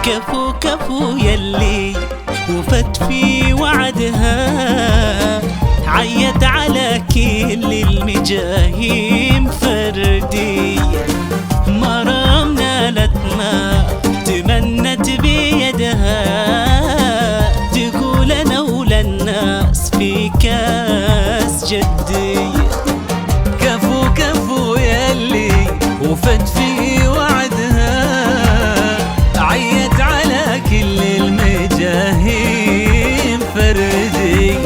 كفو كفو يلي وفت في وعدها، عيت على كل المجاهيم فردي. مرام نالتنا تمنت بيدها، تقول انا وللناس في كاس جدي. كفو كفو يلي وفت في وعدها، عيت على كل المجاهيم فردي.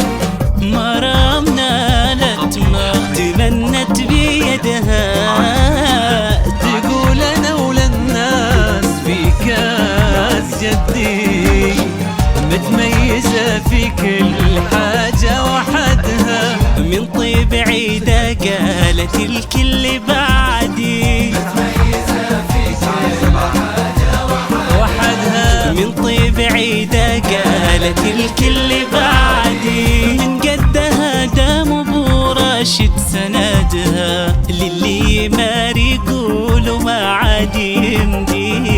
مرام نالتنا تمنت بيدها، تقول انا وللناس في كاس جدي. متميزة في كل حاجة وحدها، من طيب عيدة قالت الكل بعدي. متميزة في كل حاجة وحدها، من طيب عيدة قالت الكل بعدي. من قدها دام ابو راشد سندها، للي يماري يقولوا ما عاد يمدي.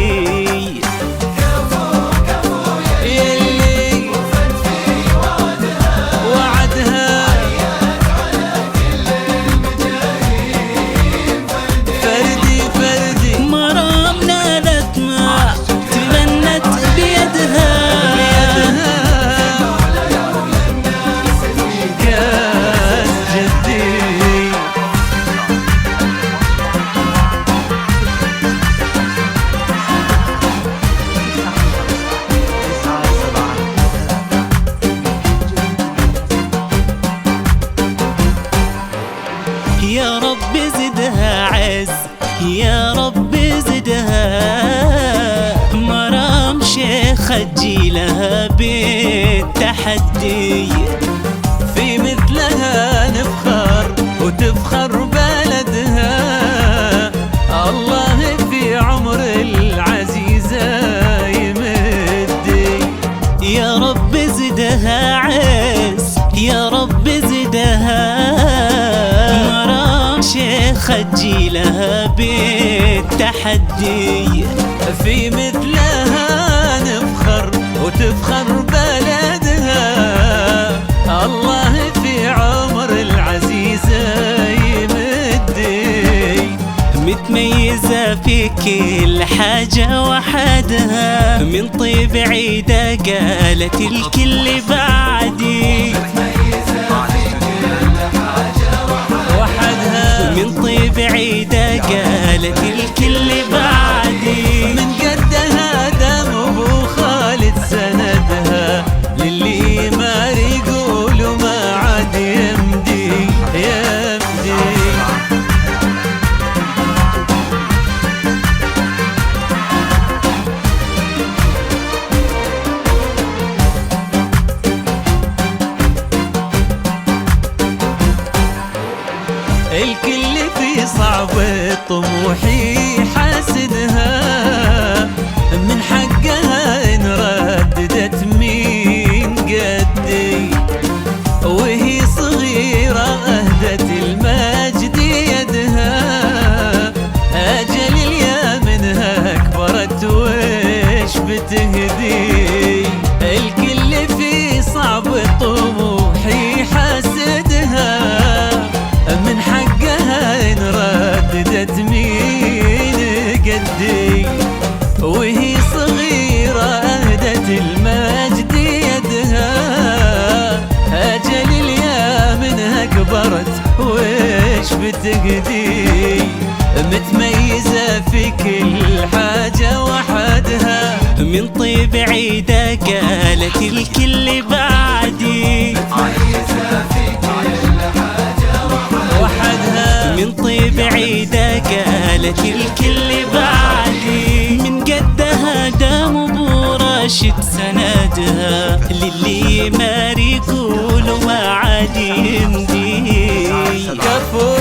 يا رب زدها عز، يا رب زدها. مرام شيخ تجيلها بالتحدي، في مثلها نفخر وتفخر بلدها. الله في عمر العزيزة يمدي. يا رب زدها عز، يا رب زدها. شيخ تجيلها بالتحدي، في مثلها نفخر وتفخر بلدها. الله في عمر العزيزة يمدي. متميزة في كل حاجة وحدها، من طيب عيدة قالت الكل بعدي. من طيب عيدة قالت الكل بعدي. من قدها دام ابو خالد سندها، للي ما يقولوا ما عاد يمدي يمدي. الكل في صعب طموحي حاسدها، من حقها إن رددت مين قدي. وهي صغيرة أهدت المجد يدها، أجل اليا منها كبرت وش بتهدي. الكل في صعب طموحي حاسدها، من حقها إن رددت مين قدي. وهي صغيرة أهدت المجد يدها، أجل اليا منها كبرت وش بتهدي. متميزة في كل حاجة وحدها، من طيب عيدة قالت الكل بعدي. من طيب عيدة قالت الكل بعدي. من قدها دام ابو راشد سندها، للي يماري يقولوا ما عاد يمدي. كفو